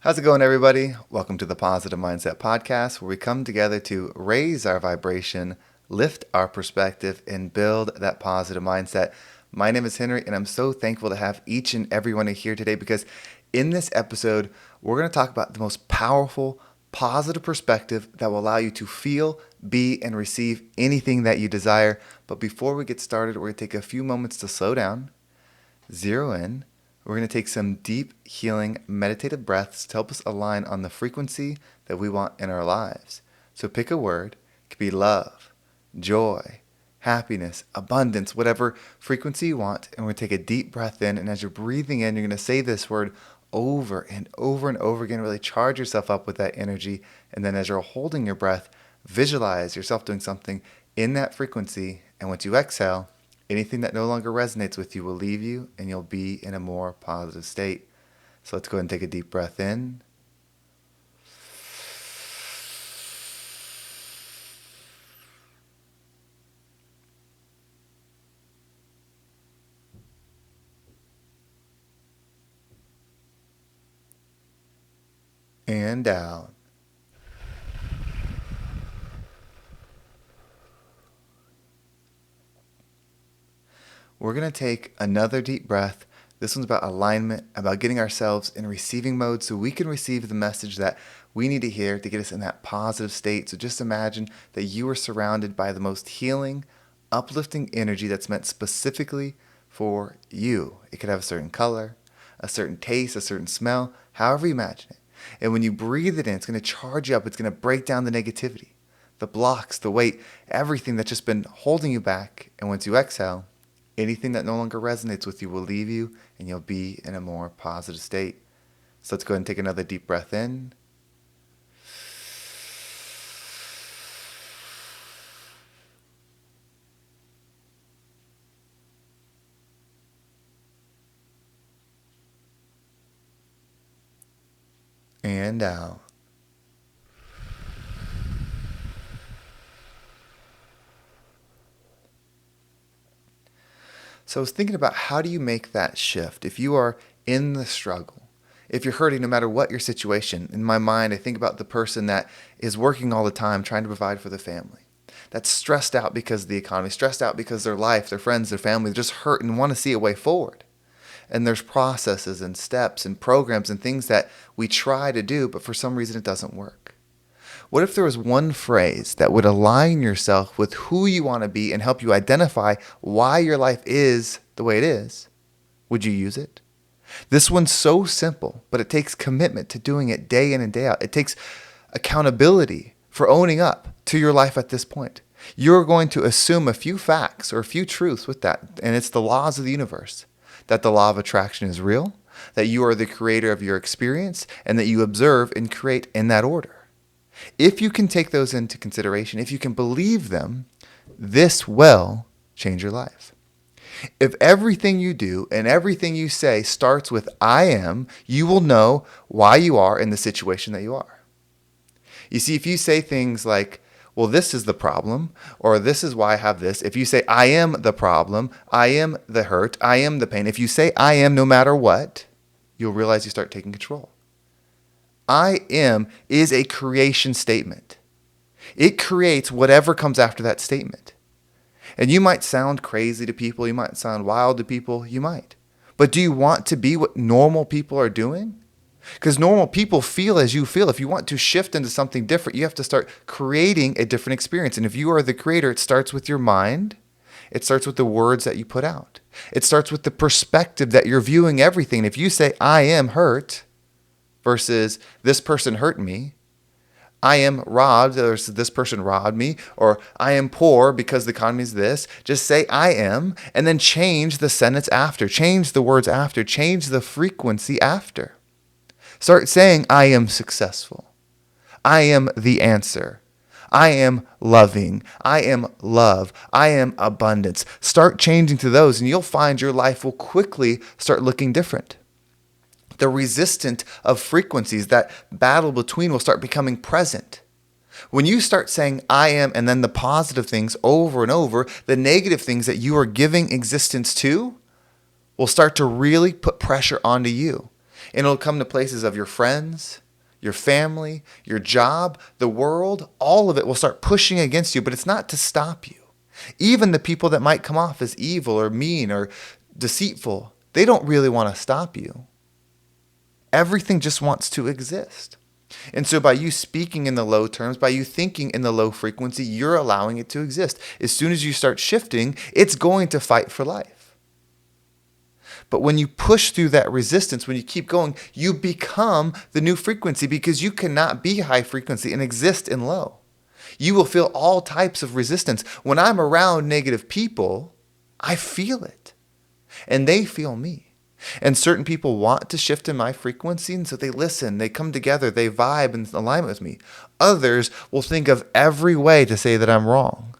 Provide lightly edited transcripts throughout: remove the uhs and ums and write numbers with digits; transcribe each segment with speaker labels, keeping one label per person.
Speaker 1: How's it going, everybody? Welcome to the Positive Mindset Podcast, where we come together to raise our vibration, lift our perspective, and build that positive mindset. My name is Henry, and I'm so thankful to have each and every one of you here today because in this episode, we're going to talk about the most powerful, positive perspective that will allow you to feel, be, and receive anything that you desire. But before we get started, we're going to take a few moments to slow down, zero in. We're going to take some deep, healing, meditative breaths to help us align on the frequency that we want in our lives. So pick a word. It could be love, joy, happiness, abundance, whatever frequency you want. And we're going to take a deep breath in. And as you're breathing in, you're going to say this word over and over and over again. Really charge yourself up with that energy. And then as you're holding your breath, visualize yourself doing something in that frequency. And once you exhale, anything that no longer resonates with you will leave you, and you'll be in a more positive state. So let's go ahead and take a deep breath in. And out. We're going to take another deep breath. This one's about alignment, about getting ourselves in receiving mode so we can receive the message that we need to hear to get us in that positive state. So just imagine that you are surrounded by the most healing, uplifting energy that's meant specifically for you. It could have a certain color, a certain taste, a certain smell, however you imagine it. And when you breathe it in, it's going to charge you up. It's going to break down the negativity, the blocks, the weight, everything that's just been holding you back. And once you exhale, anything that no longer resonates with you will leave you, and you'll be in a more positive state. So let's go ahead and take another deep breath in. And out. So I was thinking about how do you make that shift if you are in the struggle, if you're hurting no matter what your situation. In my mind, I think about the person that is working all the time trying to provide for the family, that's stressed out because of the economy, stressed out because their life, their friends, their family, they're just hurt and want to see a way forward. And there's processes and steps and programs and things that we try to do, but for some reason it doesn't work. What if there was one phrase that would align yourself with who you want to be and help you identify why your life is the way it is? Would you use it? This one's so simple, but it takes commitment to doing it day in and day out. It takes accountability for owning up to your life at this point. You're going to assume a few facts or a few truths with that, and it's the laws of the universe. That the law of attraction is real, that you are the creator of your experience, and that you observe and create in that order. If you can take those into consideration, if you can believe them, this will change your life. If everything you do and everything you say starts with I am, you will know why you are in the situation that you are. You see, if you say things like, well, this is the problem, or this is why I have this. If you say, I am the problem, I am the hurt, I am the pain. If you say, I am no matter what, you'll realize you start taking control. I am is a creation statement. It creates whatever comes after that statement. And you might sound crazy to people. You might sound wild to people. You might. But do you want to be what normal people are doing? Because normal people feel as you feel. If you want to shift into something different, you have to start creating a different experience. And if you are the creator, it starts with your mind. It starts with the words that you put out. It starts with the perspective that you're viewing everything. If you say, I am hurt versus this person hurt me, I am robbed versus this person robbed me, or I am poor because the economy is this. Just say I am, and then change the sentence after, change the words after, change the frequency after. Start saying, I am successful. I am the answer. I am loving. I am love. I am abundance. Start changing to those, and you'll find your life will quickly start looking different. The resistance of frequencies, that battle between, will start becoming present. When you start saying, I am, and then the positive things over and over, the negative things that you are giving existence to will start to really put pressure onto you. And it'll come to places of your friends, your family, your job, the world. All of it will start pushing against you, but it's not to stop you. Even the people that might come off as evil or mean or deceitful, they don't really want to stop you. Everything just wants to exist. And so by you speaking in the low terms, by you thinking in the low frequency, you're allowing it to exist. As soon as you start shifting, it's going to fight for life. But when you push through that resistance, when you keep going, you become the new frequency, because you cannot be high frequency and exist in low. You will feel all types of resistance. When I'm around negative people, I feel it. And they feel me. And certain people want to shift in my frequency, and so they listen, they come together, they vibe in alignment with me. Others will think of every way to say that I'm wrong,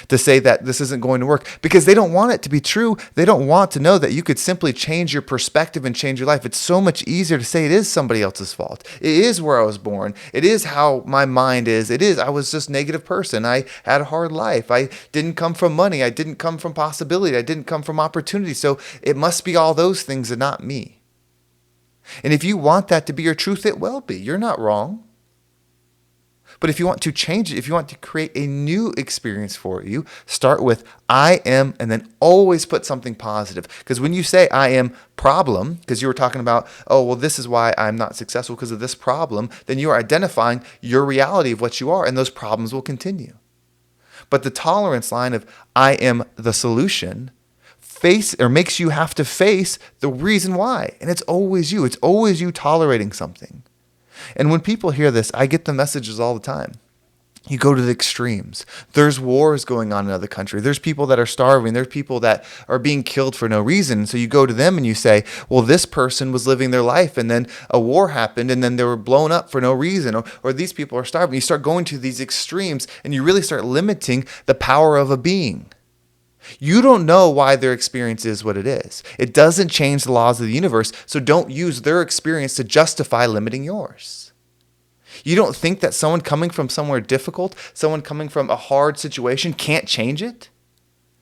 Speaker 1: to say that this isn't going to work, because they don't want it to be true. They don't want to know that you could simply change your perspective and change your life. It's so much easier to say it is somebody else's fault. It is where I was born. It is how my mind is. It is, I was just a negative person. I had a hard life. I didn't come from money. I didn't come from possibility. I didn't come from opportunity. So it must be all those things and not me. And if you want that to be your truth, it will be. You're not wrong. But if you want to change it, if you want to create a new experience for you, start with I am, and then always put something positive. Because when you say I am problem, because you were talking about, oh, well, this is why I'm not successful because of this problem, then you are identifying your reality of what you are, and those problems will continue. But the tolerance line of I am the solution makes you have to face the reason why. And it's always you. It's always you tolerating something. And when people hear this, I get the messages all the time. You go to the extremes. There's wars going on in another country. There's people that are starving. There's people that are being killed for no reason. So you go to them and you say, well, this person was living their life and then a war happened and then they were blown up for no reason. Or these people are starving. You start going to these extremes and you really start limiting the power of a being. You don't know why their experience is what it is. It doesn't change the laws of the universe, so don't use their experience to justify limiting yours. You don't think that someone coming from somewhere difficult, someone coming from a hard situation can't change it?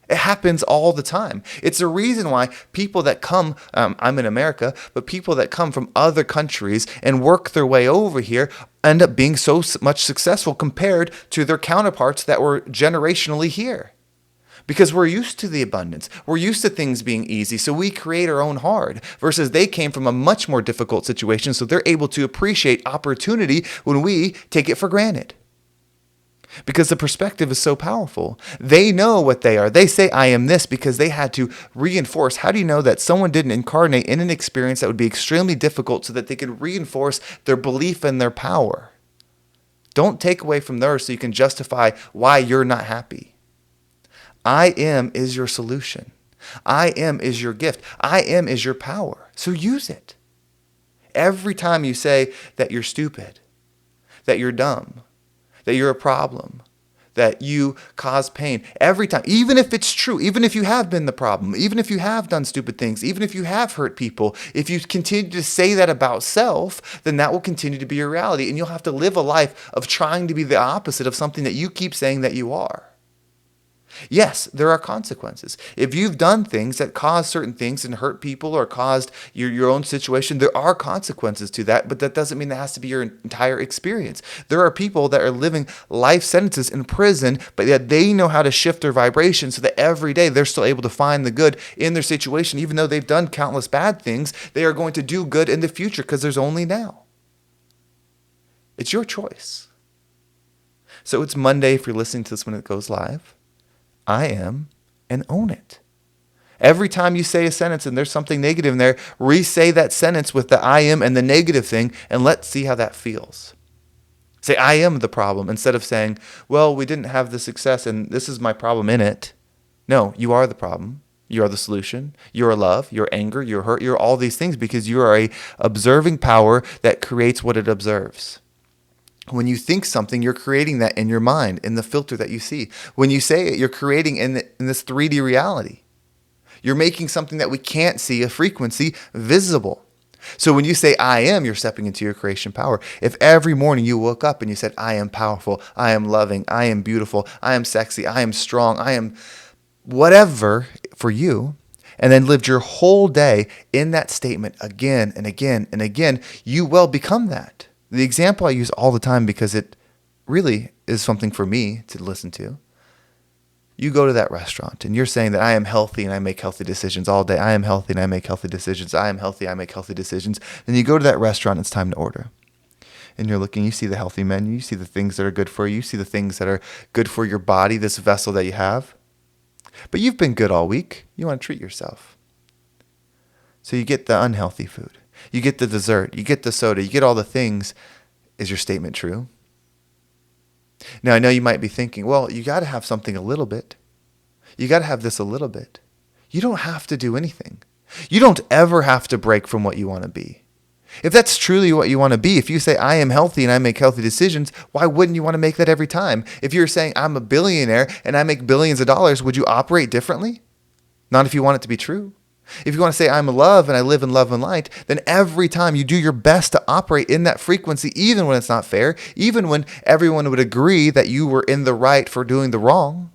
Speaker 1: It happens all the time. It's the reason why people that come, I'm in America, but people that come from other countries and work their way over here end up being so much successful compared to their counterparts that were generationally here. Because we're used to the abundance. We're used to things being easy, so we create our own hard. Versus they came from a much more difficult situation, so they're able to appreciate opportunity when we take it for granted. Because the perspective is so powerful. They know what they are. They say, I am this, because they had to reinforce. How do you know that someone didn't incarnate in an experience that would be extremely difficult so that they could reinforce their belief in their power? Don't take away from theirs so you can justify why you're not happy. I am is your solution. I am is your gift. I am is your power. So use it. Every time you say that you're stupid, that you're dumb, that you're a problem, that you cause pain, every time, even if it's true, even if you have been the problem, even if you have done stupid things, even if you have hurt people, if you continue to say that about self, then that will continue to be your reality. And you'll have to live a life of trying to be the opposite of something that you keep saying that you are. Yes, there are consequences. If you've done things that cause certain things and hurt people or caused your own situation, there are consequences to that, but that doesn't mean that has to be your entire experience. There are people that are living life sentences in prison, but yet they know how to shift their vibration so that every day they're still able to find the good in their situation. Even though they've done countless bad things, they are going to do good in the future because there's only now. It's your choice. So it's Monday if you're listening to this when it goes live. I am, and own it. Every time you say a sentence and there's something negative in there, re-say that sentence with the I am and the negative thing, and let's see how that feels. Say, I am the problem, instead of saying, well, we didn't have the success and this is my problem in it. No, you are the problem. You are the solution. You're love, you're anger, you're hurt, you're all these things because you are a observing power that creates what it observes. When you think something, you're creating that in your mind, in the filter that you see. When you say it, you're creating in this 3D reality. You're making something that we can't see, a frequency, visible. So when you say, I am, you're stepping into your creation power. If every morning you woke up and you said, I am powerful, I am loving, I am beautiful, I am sexy, I am strong, I am whatever for you, and then lived your whole day in that statement again and again and again, you will become that. The example I use all the time because it really is something for me to listen to. You go to that restaurant and you're saying that I am healthy and I make healthy decisions all day. I am healthy and I make healthy decisions. I am healthy, I make healthy decisions. Then you go to that restaurant and it's time to order. And you're looking, you see the healthy menu, you see the things that are good for you, you see the things that are good for your body, this vessel that you have. But you've been good all week. You want to treat yourself. So you get the unhealthy food. You get the dessert. You get the soda. You get all the things. Is your statement true? Now, I know you might be thinking, well, you got to have something a little bit. You got to have this a little bit. You don't have to do anything. You don't ever have to break from what you want to be. If that's truly what you want to be, if you say, I am healthy and I make healthy decisions, why wouldn't you want to make that every time? If you're saying, I'm a billionaire and I make billions of dollars, would you operate differently? Not if you want it to be true. If you want to say, I'm love and I live in love and light, then every time you do your best to operate in that frequency, even when it's not fair, even when everyone would agree that you were in the right for doing the wrong.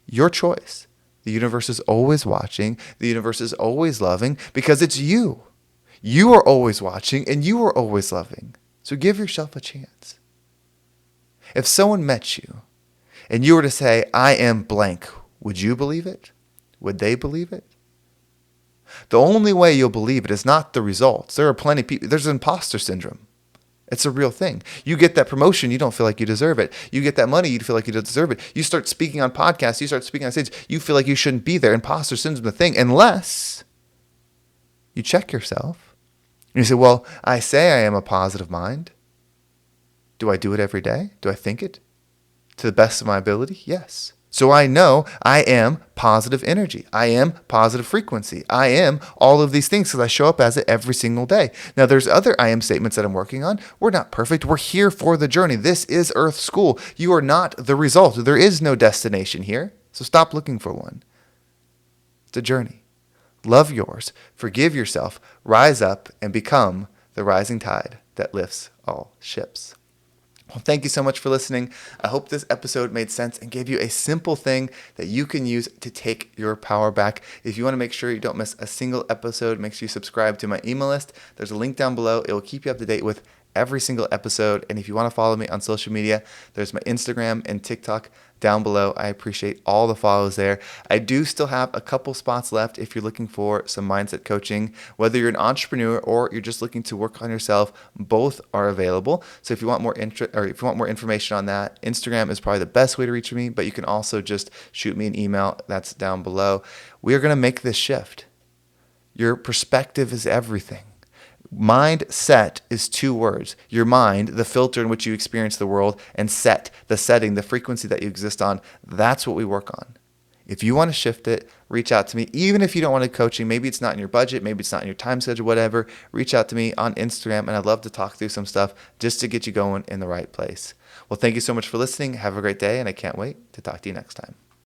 Speaker 1: Your choice. The universe is always watching. The universe is always loving because it's you. You are always watching and you are always loving. So give yourself a chance. If someone met you and you were to say, I am blank, would you believe it? Would they believe it? The only way you'll believe it is not the results. There are plenty of people. There's imposter syndrome. It's a real thing. You get that promotion, you don't feel like you deserve it. You get that money, you feel like you don't deserve it. You start speaking on podcasts, you start speaking on stage, you feel like you shouldn't be there. Imposter syndrome is the thing, unless you check yourself. And you say, well, I say I am a positive mind. Do I do it every day? Do I think it to the best of my ability? Yes. So I know I am positive energy. I am positive frequency. I am all of these things because I show up as it every single day. Now, there's other I am statements that I'm working on. We're not perfect. We're here for the journey. This is Earth School. You are not the result. There is no destination here. So stop looking for one. It's a journey. Love yours. Forgive yourself. Rise up and become the rising tide that lifts all ships. Well, thank you so much for listening. I hope this episode made sense and gave you a simple thing that you can use to take your power back. If you want to make sure you don't miss a single episode, make sure you subscribe to my email list. There's a link down below. It will keep you up to date with every single episode. And if you want to follow me on social media, there's my Instagram and TikTok down below. I appreciate all the follows there. I do still have a couple spots left if you're looking for some mindset coaching. Whether you're an entrepreneur or you're just looking to work on yourself, both are available. So if you want more if you want more information on that, Instagram is probably the best way to reach me, but you can also just shoot me an email. That's down below. We are going to make this shift. Your perspective is everything. Mindset is 2 words. Your mind, the filter in which you experience the world, and set, the setting, the frequency that you exist on. That's what we work on. If you want to shift it, reach out to me. Even if you don't want to coaching, maybe it's not in your budget, maybe it's not in your time schedule, whatever, reach out to me on Instagram, and I'd love to talk through some stuff just to get you going in the right place. Well, thank you so much for listening. Have a great day, and I can't wait to talk to you next time.